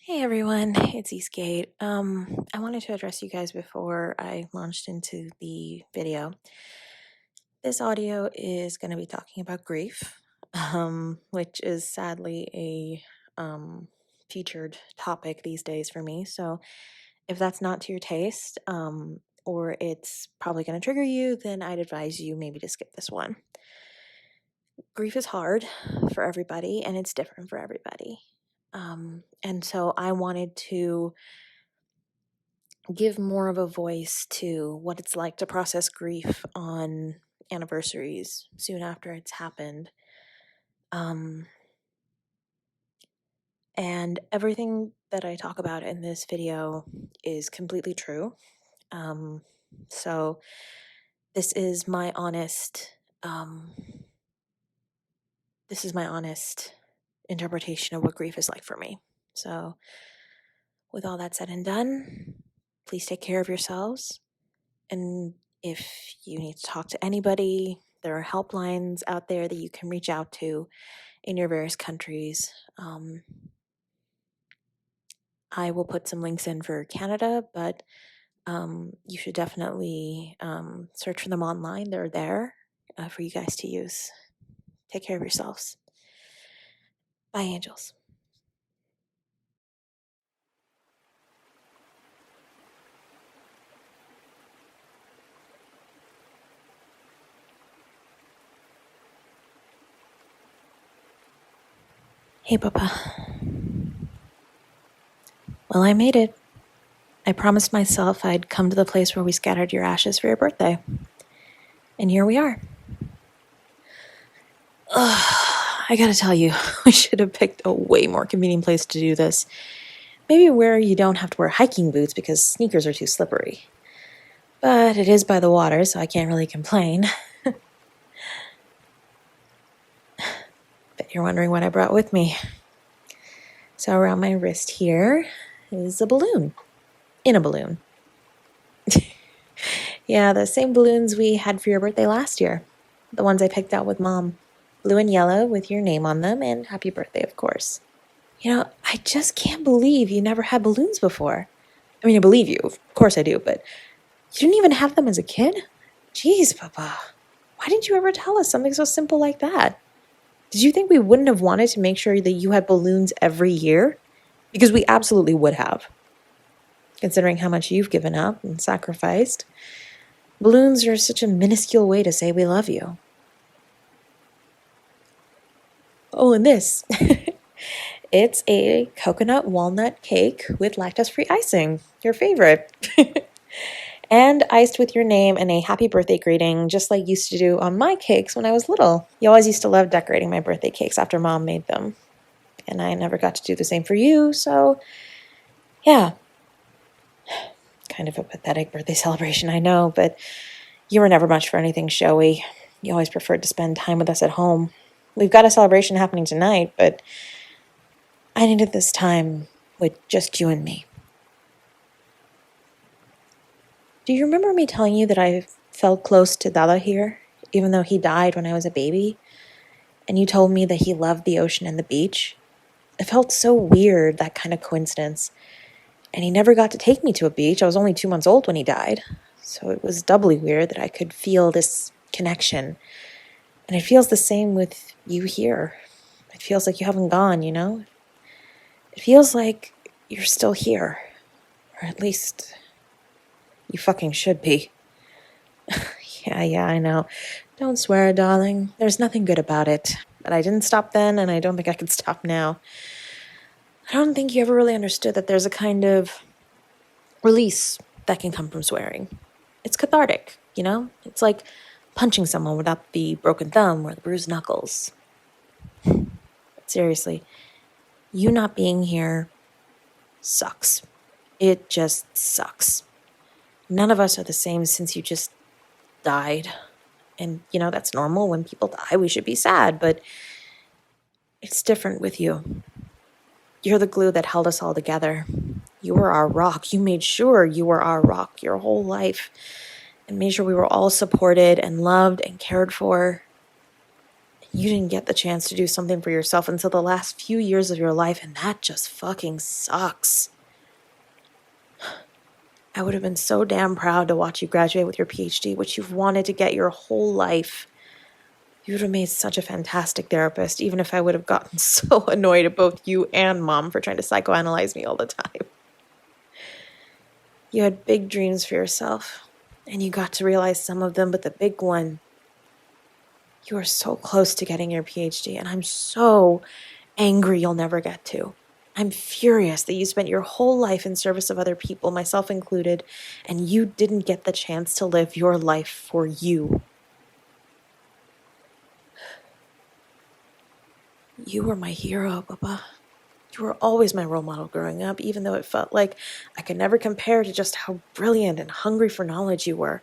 Hey everyone, it's Eastgate. I wanted to address you guys before I launched into the video. This audio is going to be talking about grief, which is sadly a featured topic these days for me. So if that's not to your taste, or it's probably going to trigger you, then I'd advise you maybe to skip this one. Grief is hard for everybody, and it's different for everybody. And so I wanted to give more of a voice to what it's like to process grief on anniversaries soon after it's happened. And everything that I talk about in this video is completely true. So this is my honest interpretation of what grief is like for me. So with all that said and done, please take care of yourselves. And if you need to talk to anybody, there are helplines out there that you can reach out to in your various countries. I will put some links in for Canada, but you should definitely search for them online. They're there for you guys to use. Take care of yourselves. Bye, angels. Hey, Papa. Well, I made it. I promised myself I'd come to the place where we scattered your ashes for your birthday. And here we are. I gotta tell you, we should have picked a way more convenient place to do this. Maybe where you don't have to wear hiking boots because sneakers are too slippery. But it is by the water, so I can't really complain. Bet you're wondering what I brought with me. So around my wrist here is a balloon. In a balloon. Yeah, the same balloons we had for your birthday last year. The ones I picked out with Mom. Blue and yellow with your name on them, and happy birthday, of course. You know, I just can't believe you never had balloons before. I mean, I believe you. Of course I do, but you didn't even have them as a kid? Jeez, Papa. Why didn't you ever tell us something so simple like that? Did you think we wouldn't have wanted to make sure that you had balloons every year? Because we absolutely would have. Considering how much you've given up and sacrificed. Balloons are such a minuscule way to say we love you. Oh, and this. It's a coconut walnut cake with lactose-free icing. Your favorite. And iced with your name and a happy birthday greeting, just like you used to do on my cakes when I was little. You always used to love decorating my birthday cakes after Mom made them. And I never got to do the same for you, so yeah. Kind of a pathetic birthday celebration, I know, but you were never much for anything showy. You always preferred to spend time with us at home. We've got a celebration happening tonight, but I needed this time with just you and me. Do you remember me telling you that I felt close to Dada here, even though he died when I was a baby? And you told me that he loved the ocean and the beach? It felt so weird, that kind of coincidence. And he never got to take me to a beach. I was only 2 months old when he died. So it was doubly weird that I could feel this connection. And it feels the same with you here. It feels like you haven't gone, you know? It feels like you're still here. Or at least you fucking should be. Yeah, I know. Don't swear, darling. There's nothing good about it. But I didn't stop then, and I don't think I could stop now. I don't think you ever really understood that there's a kind of release that can come from swearing. It's cathartic, you know? It's like punching someone without the broken thumb or the bruised knuckles. But seriously, you not being here sucks. It just sucks. None of us are the same since you just died. And, you know, that's normal. When people die, we should be sad, but it's different with you. You're the glue that held us all together. You were our rock. You made sure you were our rock your whole life and made sure we were all supported and loved and cared for. You didn't get the chance to do something for yourself until the last few years of your life, and that just fucking sucks. I would have been so damn proud to watch you graduate with your PhD, which you've wanted to get your whole life. You would have made such a fantastic therapist, even if I would have gotten so annoyed at both you and Mom for trying to psychoanalyze me all the time. You had big dreams for yourself, and you got to realize some of them, but the big one, you were so close to getting your PhD, and I'm so angry you'll never get to. I'm furious that you spent your whole life in service of other people, myself included, and you didn't get the chance to live your life for you. You were my hero, Papa. You were always my role model growing up, even though it felt like I could never compare to just how brilliant and hungry for knowledge you were.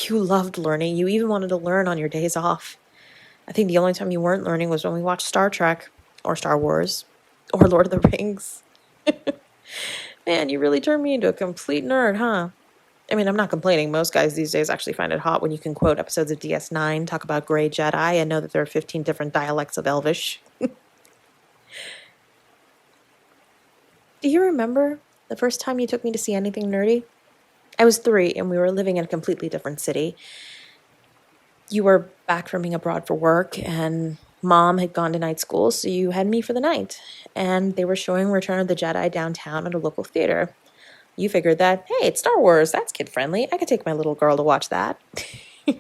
You loved learning. You even wanted to learn on your days off. I think the only time you weren't learning was when we watched Star Trek, or Star Wars, or Lord of the Rings. Man, you really turned me into a complete nerd, huh? I mean, I'm not complaining. Most guys these days actually find it hot when you can quote episodes of DS9, talk about Grey Jedi, and know that there are 15 different dialects of Elvish. Do you remember the first time you took me to see anything nerdy? I was 3, and we were living in a completely different city. You were back from being abroad for work, and Mom had gone to night school, so you had me for the night. And they were showing Return of the Jedi downtown at a local theater. You figured that, hey, it's Star Wars, that's kid-friendly. I could take my little girl to watch that.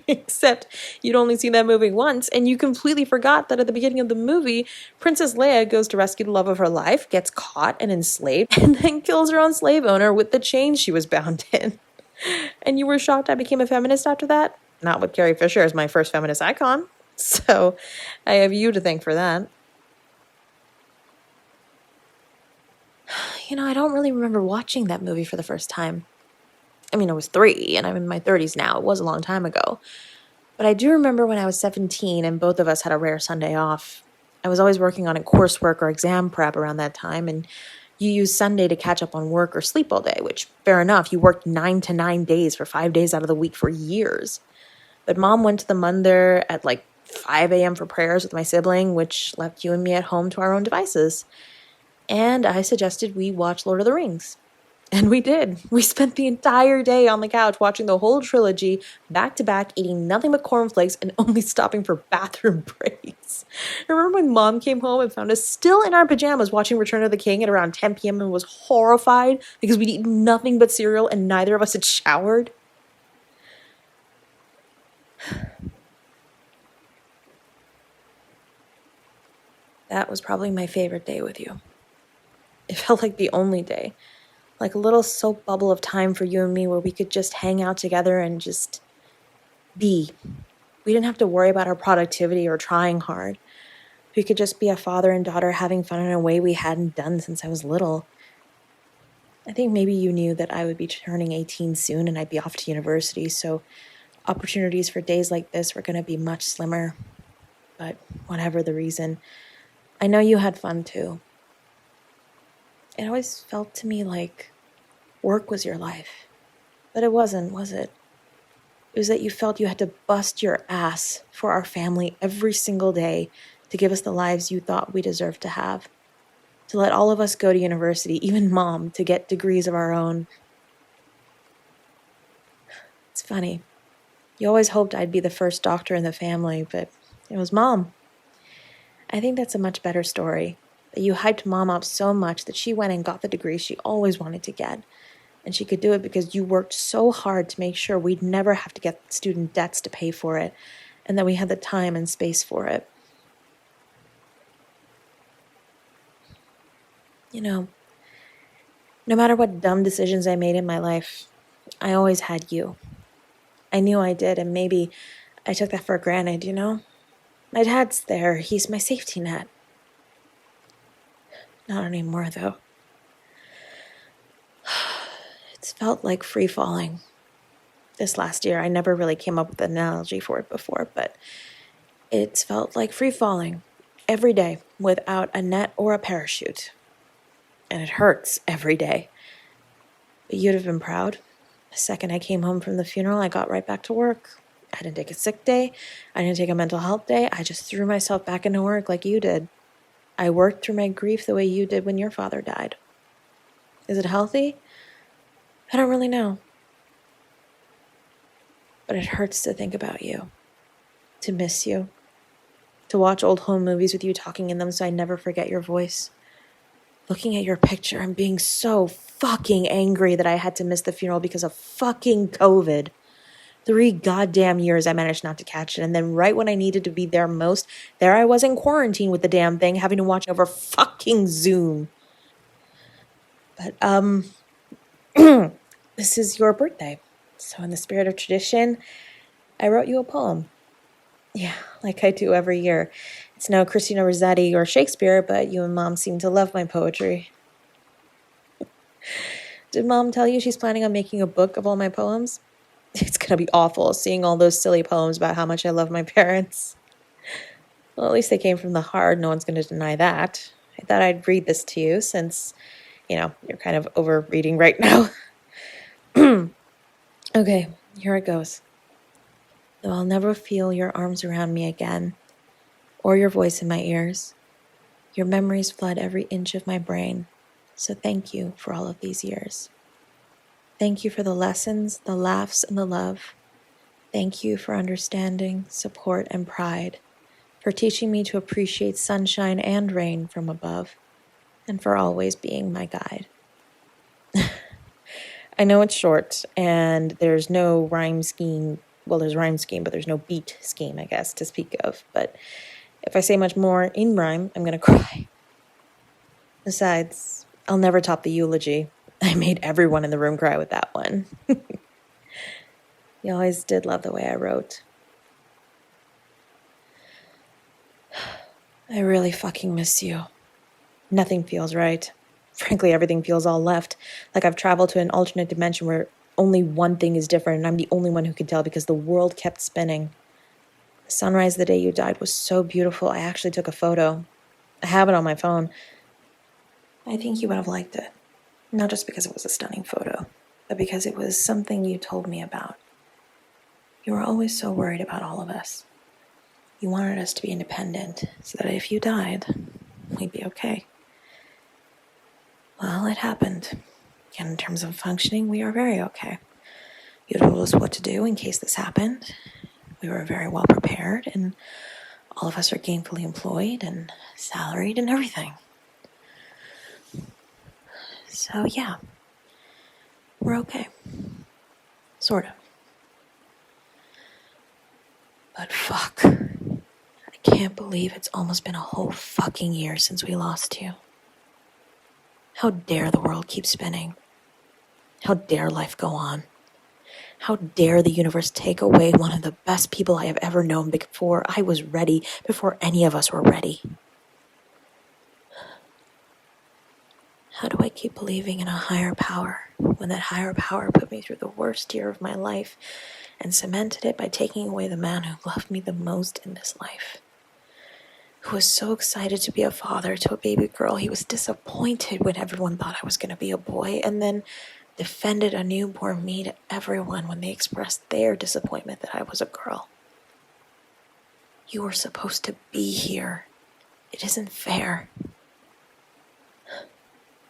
Except you'd only seen that movie once, and you completely forgot that at the beginning of the movie, Princess Leia goes to rescue the love of her life, gets caught and enslaved, and then kills her own slave owner with the chains she was bound in. And you were shocked I became a feminist after that? Not with Carrie Fisher as my first feminist icon. So I have you to thank for that. You know, I don't really remember watching that movie for the first time. I mean, I was 3, and I'm in my 30s now. It was a long time ago. But I do remember when I was 17 and both of us had a rare Sunday off. I was always working on a coursework or exam prep around that time, and you used Sunday to catch up on work or sleep all day, which, fair enough, you worked 9 to 9 days for 5 days out of the week for years. But Mom went to the Munder at like 5 a.m. for prayers with my sibling, which left you and me at home to our own devices. And I suggested we watch Lord of the Rings. And we did. We spent the entire day on the couch watching the whole trilogy back to back, eating nothing but cornflakes and only stopping for bathroom breaks. I remember when Mom came home and found us still in our pajamas watching Return of the King at around 10 p.m. and was horrified because we'd eaten nothing but cereal and neither of us had showered. That was probably my favorite day with you. It felt like the only day. Like a little soap bubble of time for you and me where we could just hang out together and just be. We didn't have to worry about our productivity or trying hard. We could just be a father and daughter having fun in a way we hadn't done since I was little. I think maybe you knew that I would be turning 18 soon and I'd be off to university, so opportunities for days like this were going to be much slimmer. But whatever the reason, I know you had fun too. It always felt to me like work was your life. But it wasn't, was it? It was that you felt you had to bust your ass for our family every single day to give us the lives you thought we deserved to have. To let all of us go to university, even Mom, to get degrees of our own. It's funny. You always hoped I'd be the first doctor in the family, but it was Mom. I think that's a much better story. That you hyped Mom up so much that she went and got the degree she always wanted to get. And she could do it because you worked so hard to make sure we'd never have to get student debts to pay for it, and that we had the time and space for it. You know, no matter what dumb decisions I made in my life, I always had you. I knew I did, and maybe I took that for granted, you know? My dad's there. He's my safety net. Not anymore, though. It's felt like free falling. This last year, I never really came up with an analogy for it before, but it's felt like free falling every day without a net or a parachute. And it hurts every day. But you'd have been proud. The second I came home from the funeral, I got right back to work. I didn't take a sick day. I didn't take a mental health day. I just threw myself back into work like you did. I worked through my grief the way you did when your father died. Is it healthy? I don't really know. But it hurts to think about you, to miss you, to watch old home movies with you talking in them so I never forget your voice. Looking at your picture and being so fucking angry that I had to miss the funeral because of fucking COVID. 3 goddamn years I managed not to catch it, and then right when I needed to be there most, there I was in quarantine with the damn thing, having to watch over fucking Zoom. But, this is your birthday. So in the spirit of tradition, I wrote you a poem. Yeah, like I do every year. It's no Christina Rossetti or Shakespeare, but you and Mom seem to love my poetry. Did Mom tell you she's planning on making a book of all my poems? It's gonna be awful seeing all those silly poems about how much I love my parents. Well, at least they came from the heart. No one's gonna deny that. I thought I'd read this to you since, you're kind of over reading right now. Okay, here it goes. Though I'll never feel your arms around me again, or your voice in my ears, your memories flood every inch of my brain. So thank you for all of these years. Thank you for the lessons, the laughs, and the love. Thank you for understanding, support, and pride, for teaching me to appreciate sunshine and rain from above, and for always being my guide. I know it's short, and there's no rhyme scheme. Well, there's rhyme scheme, but there's no beat scheme, I guess, to speak of. But if I say much more in rhyme, I'm going to cry. Besides, I'll never top the eulogy. I made everyone in the room cry with that one. You always did love the way I wrote. I really fucking miss you. Nothing feels right. Frankly, everything feels all left. Like I've traveled to an alternate dimension where only one thing is different, and I'm the only one who could tell because the world kept spinning. The sunrise the day you died was so beautiful, I actually took a photo. I have it on my phone. I think you would have liked it. Not just because it was a stunning photo, but because it was something you told me about. You were always so worried about all of us. You wanted us to be independent so that if you died, we'd be okay. Well, it happened. And in terms of functioning, we are very okay. You told us what to do in case this happened. We were very well prepared, and all of us are gainfully employed and salaried and everything. So, yeah, we're okay. Sort of. But fuck. I can't believe it's almost been a whole fucking year since we lost you. How dare the world keep spinning? How dare life go on? How dare the universe take away one of the best people I have ever known before I was ready, before any of us were ready? How do I keep believing in a higher power when that higher power put me through the worst year of my life and cemented it by taking away the man who loved me the most in this life? Who was so excited to be a father to a baby girl, he was disappointed when everyone thought I was going to be a boy, and then defended a newborn me to everyone when they expressed their disappointment that I was a girl. You were supposed to be here. It isn't fair.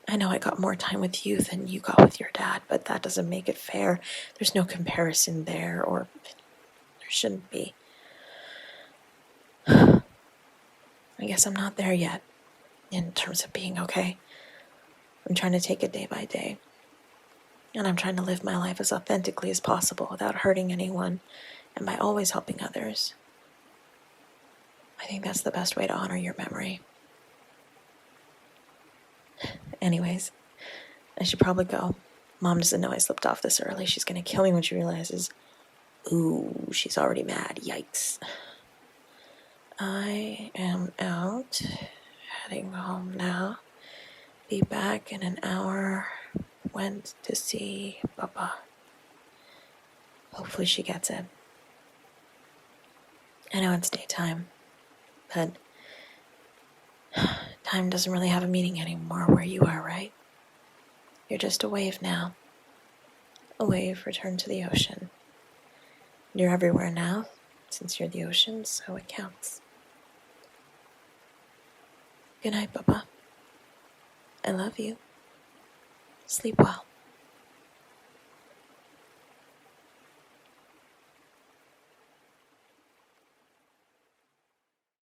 I know I got more time with you than you got with your dad, but that doesn't make it fair. There's no comparison there, or there shouldn't be. I guess I'm not there yet, in terms of being okay. I'm trying to take it day by day. And I'm trying to live my life as authentically as possible without hurting anyone, and by always helping others. I think that's the best way to honor your memory. Anyways, I should probably go. Mom doesn't know I slipped off this early. She's gonna kill me when she realizes. Ooh, she's already mad. Yikes. I am out. Heading home now. Be back in an hour. Went to see Papa. Hopefully she gets it. I know it's daytime, but time doesn't really have a meaning anymore where you are, right? You're just a wave now. A wave returned to the ocean. You're everywhere now, since you're the ocean, so it counts. Good night, Papa. I love you. Sleep well.